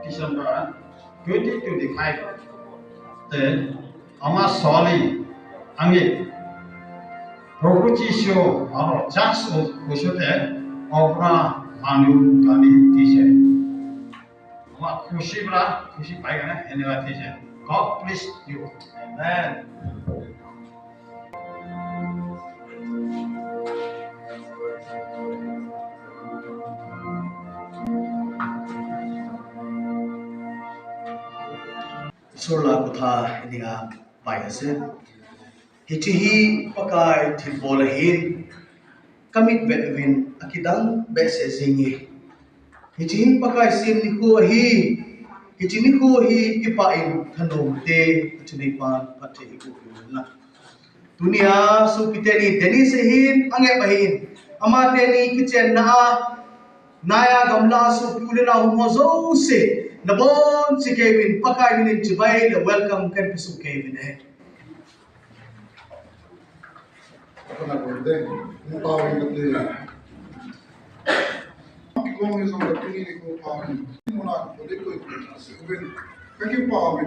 December 2025 때 아마 설이 angin prokucisio aro jaks kusyote obra anu kami tise ama kusibra kusipaiga enela tise. God bless you. Amen. Surla kutha ininga bayase hitihi pakai thibol hin kamit bedwin akidang bese zingi hitihi pakai sim niku hi hitini ku hi ipain thanom te chunipan pathe iku na dunia supiteni deni se hin ange bahin amate ni kitchen na naya gamla su pulena humozo se nabon si Kevin pakai minin chibai le welcome kan pisu Kevin hai Apana borde mutawi kate kong is on the tuni ko pawi mona ko de ko ben kaki pawi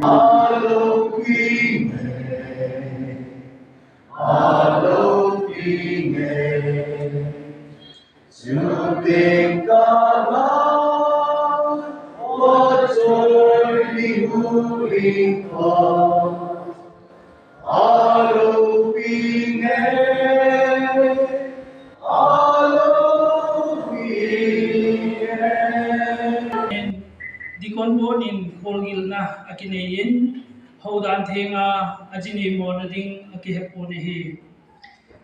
Aloking Soothing God, what's only moving on? Aloking Dikon bon in Kolgil na akineyin Haudan Thenga Ajini Monading Akihepone he.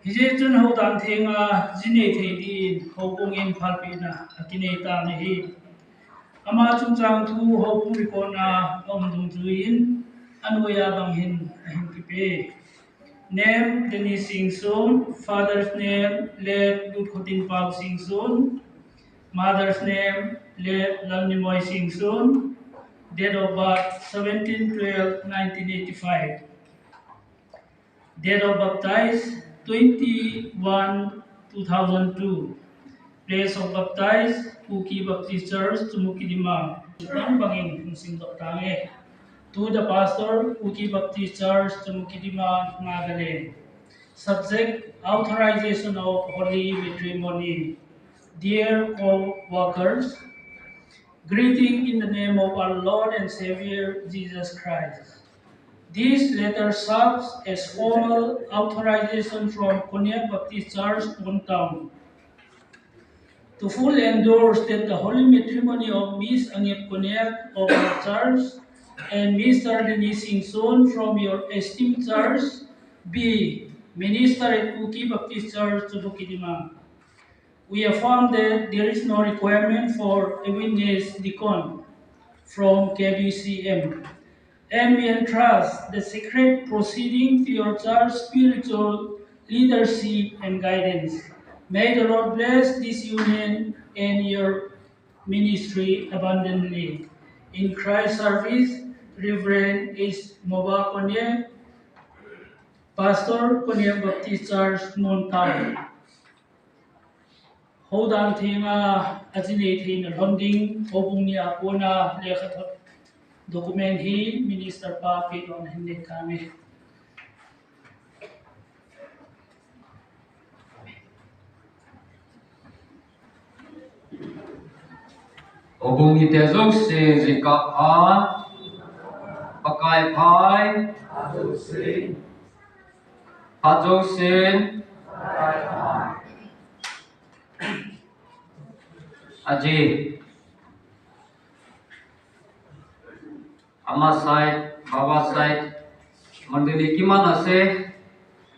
Hijatun Haudan Thenga Jine Thedi Hopung in Palpina Akine Tanahi. Amachum Chang Tu Hopung Rikona Omdum Tuin Anuya Banghin Ahinkipe. Name Denis Singh Soon, father's name Let Lutkotin Pao Singh Soon, mother's name Let Lamnimoy Singh Soon, date of birth 17/12/1985, date of baptized 21/2002, place of baptized Uki Baptist Church, Tumukidima, Bangin, Singdoktange. To the pastor, Uki Baptist Church, Tumukidima, Nagaland. Subject: Authorization of Holy Matrimony. Dear co-workers, greeting in the name of our Lord and Savior Jesus Christ. This letter serves as formal authorization from Konyak Baptist Church, Town, to fully endorse that the holy matrimony of Miss Anyep Konyak of our church and Mr. Denis Singh Soon from your esteemed church be minister at Uki Baptist Church, Tumukidima. We affirm that there is no requirement for a witness deacon from KBCM, and we entrust the sacred proceeding to your church spiritual leadership and guidance. May the Lord bless this union and your ministry abundantly. In Christ's service, Reverend H. Moba Konye, Pastor Konye Baptist Church, Town. Haudan Thenga Ajine Thin Londing Hobung ni Apona Lekhathot document hi Minister Pa Pit on Hinde Kami. Obung ni tezok se zika a pakai pai Pajosin Aji Ama side Baba side Mandili Kiman ase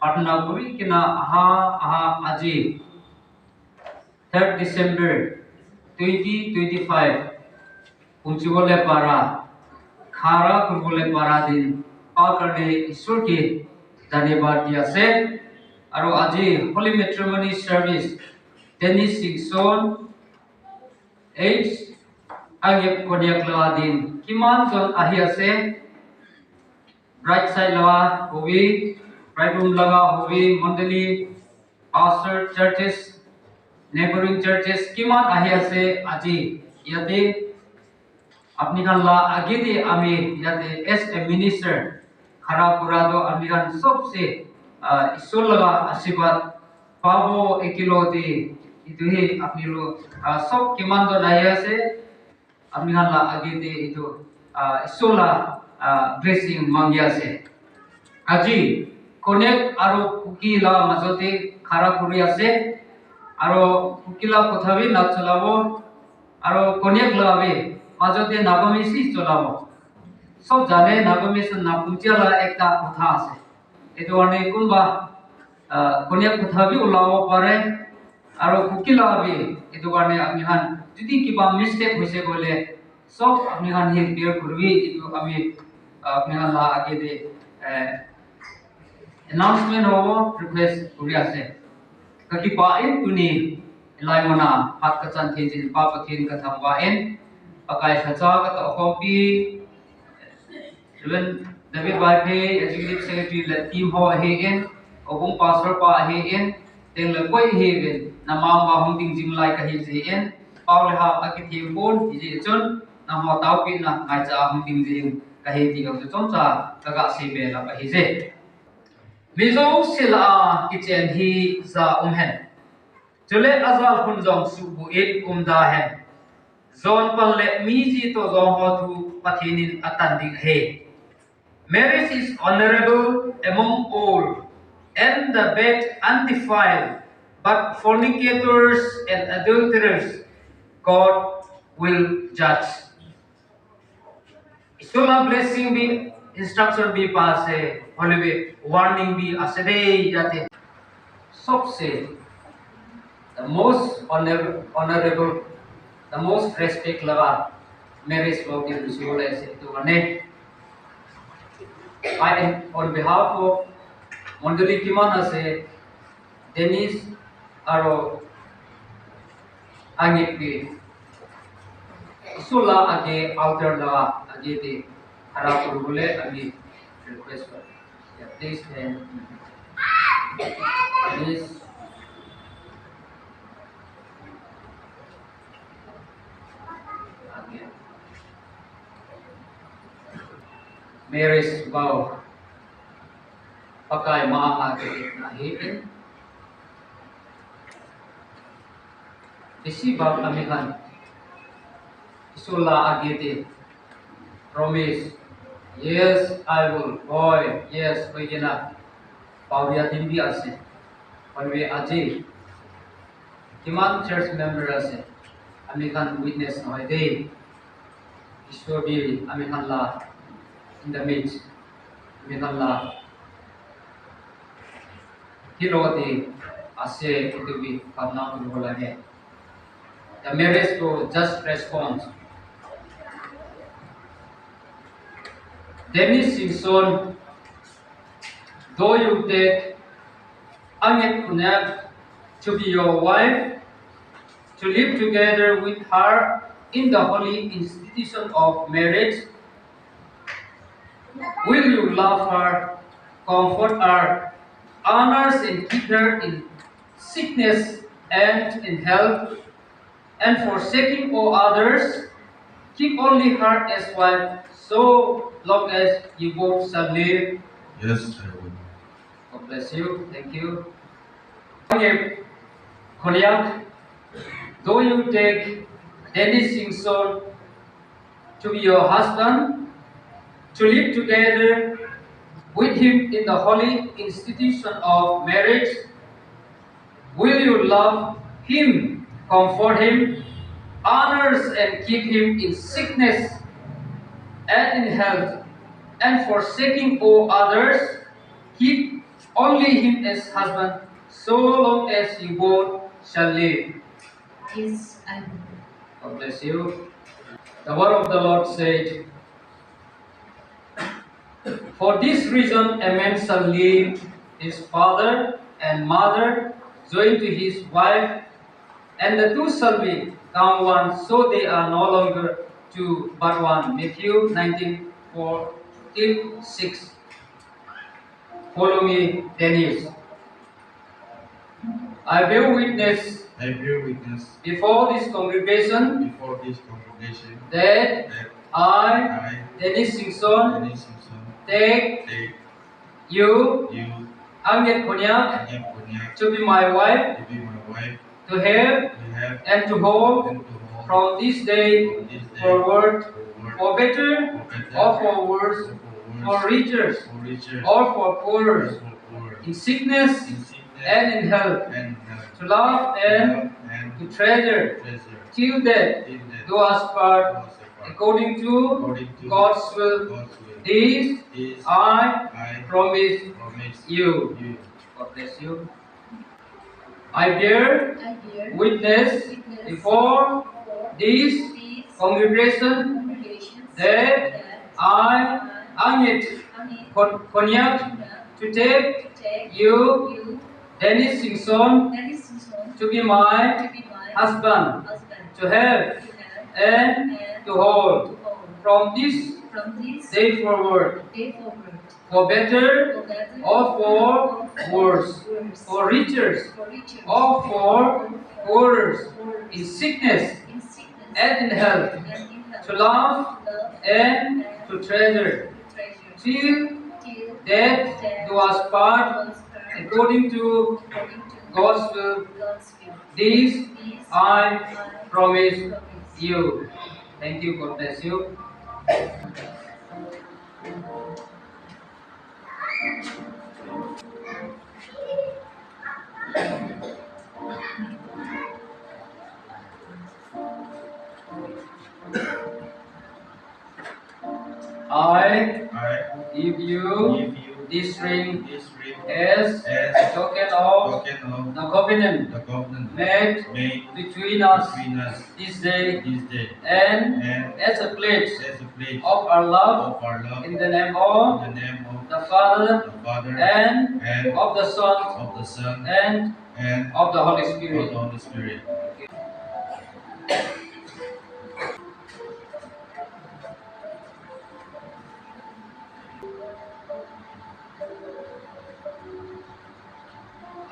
Patna Puri Kina Aha Aji 3rd December 2025 Punchibole Para Khara Kurbole Para din Pakarne Isur ki धन्यवाद दिया से और आज holy matrimony service टेनिस सिक्सोन एज आगे कोडिया क्लवा दिन किमान जोन आहिया से ब्राइट साइड लगा होगी ब्राइट रूम लगा होगी मंडली पास्टर चर्चेस नेबरिंग चर्चेस किमान आहिया से आज याते अपनी खान ला आगे दे आमी याते एस ए मिनिस्टर खरा पूरा दो अमीरान सबसे ईश्वर लगा आशीर्वाद पावो एकिलो दे itu ही अपनी लो सब किमान दो नाया से अपनी ला आगे दे itu ईश्वर ला blessing मांगिया से आजी connect आरो कुकी ला मजोते खरा पुरिया से आरो कुकी ला कोथावी ना चलावो आरो connect ला भी मजोते नागमिसी चलावो सब जाने नागमिसन ना पुंचियाला एकता कथा আছে এটো অনেক কোনবা কোনিয়া কথা বি উলাও পারে আর কুকিলা বি এটো কারণে আমি হান যদি কিবা মিস্টেক হইছে বলে সব আপনি হান হে ক্লিয়ার করবি এটো আমি আপনি হান লা আগে দে অ্যানাউন্সমেন্ট হবো রিকোয়েস্ট করি আছে কাকি পাইন তুনি লাইমনা হাত কাচান থিন পাপ থিন কথা বাইন পাকাই খাচা কত copy Even David Bhai Executive Secretary la team ho hegen ogong pastor pa hegen teng la koi hegen namam ba hung ding jing lai ka hi hegen paul ha akiti bon hi chon nam ho tau pi na ngai cha hung ding jing ka hi ti ga chon cha ka ga se be la ka hi je mizo sila kitchen hi za hen chule azal hun jong su bu et da hen zon pan le mi ji to zong ho thu pathinin atan ding he Marriage is honorable among all, and the bed undefiled, but fornicators and adulterers God will judge. Isola blessing be instruction be passe, holy warning be asade jate. Sobse the most honorable, the most respect lava marriage law in Isola is to one. I, on behalf of Mondali Kimana se Dennis Aro Angipki Sula age altar la age de Harapur bole agi request for please please marriage vow pakai maha ke nahi isi bab amikan isulla agete promise yes I will boy yes begina pauria dimbi ase palwe aji kiman church member ase amikan witness noy de ishwar bi amikan la in the midst Minalla Hiloti Ase Itubi Karna Ulolage. The marriage to just response. Dennis Simpson, though you take Angit Kunak to be your wife, to live together with her in the holy institution of marriage, will you love her, comfort her, honor and keep her in sickness and in health, and forsaking all others, keep only her as wife, so long as you both shall live? Yes, I will. God bless you. Thank you. Konyak, though you take Dennis Simpson to be your husband, to live together with him in the holy institution of marriage? Will you love him, comfort him, honors and keep him in sickness and in health, and forsaking all others, keep only him as husband, so long as you both shall live? Yes, I will. God bless you. The word of the Lord said, "For this reason a man shall leave his father and mother, join to his wife, and the two shall become one, so they are no longer two but one." Matthew 19:4-6. Follow me, Dennis. I bear witness I bear witness before this congregation before this congregation that that I, I, Dennis Simpson, Dennis Simpson, take take you, you, Agnes Konyak, Agnes Konyak, to be my wife, to be my wife, to have to have and to hold and to hold from this day from this day forward, forward, for better for better, or for worse, or for richer for richer, or for or poorer, for poorer, in sickness in sickness and in health, and health, to love and and to treasure, treasure, till death till death do us part, do us apart. according to According to God's will. God's will. This This I I promise promise you. you. God bless you. I bear I bear witness witness before for this these congregation congregations that I, Agnes Konyak, to take take you, you, Dennis Simpson, Dennis Simpson, to be my to be my husband, husband, to have to have and and to hold to hold from this from this day forward, day forward, for better for better or for worse, for richer for riches, or for poorer, in sickness in sickness and in health, and in health, to love love and to treasure, to treasure, till till death do us part, God's part, according to according to God's will. God's will. This This I promise promise. you. Thank you. God bless you. I I give you give you this ring this ring as as a token of token of the covenant the covenant made made between us between us this day, this day, and and as a pledge as a pledge of our love of our love in the name of in the name of the Father the Father and and of the Son of the Son and and of the Holy of Spirit. the Holy Spirit.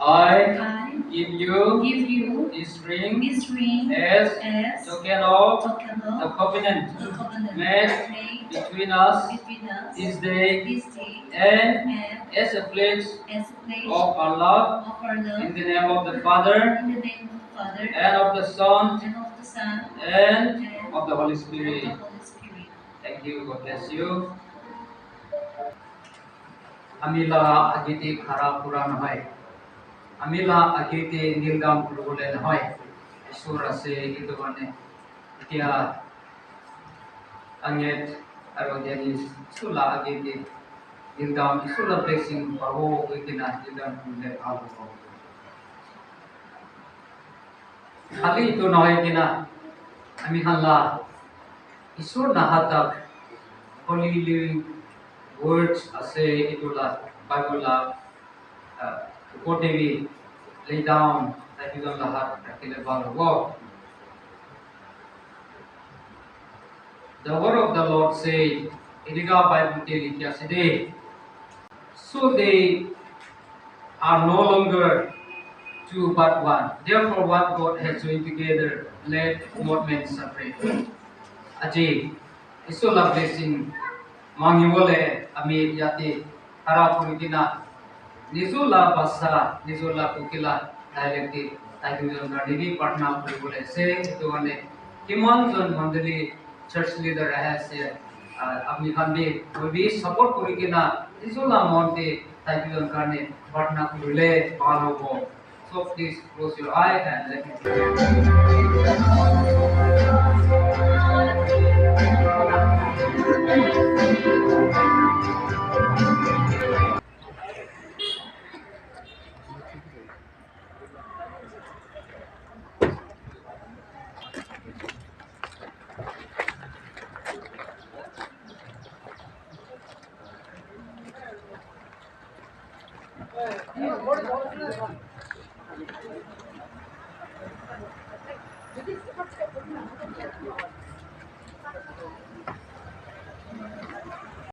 I give you give you this ring this ring as as token of token the of covenant the covenant made made between us between us this day, this day, and and as a pledge as a pledge of our love of our love in the name of the Father in the name of the Father and of the Son and of the Son and and of the Holy of the Spirit. Holy Spirit. Thank you. God bless you. Amila agiti khara puran hai. Amila agiti nilgam pululen hai. Isura se itu bane. Itia anget arodenis sula agiti nilgam isula blessing paho itina nilgam pululen alu. Kali itu noy kina ami halla isur nahatak holy living words ase itula Bible la kotevi lay down that you don't lahat takile bago. The word of the Lord said, Iliga Bible likhya side. So they are no longer two but one. Therefore, what God has joined together, let not man separate. Aji, isola blessing mangiwole ami yati harapurikina nizula basa nizula kukila dialecti taidujon gardivi patna puribole se to ane kiman jon mandali church leader hai se আপনি খানবে ওই support করি কিনা ইসুলা মন্তে তাইপিজন কারণে প্রার্থনা করলে ভালো হবে। So please close your eye and let me pray.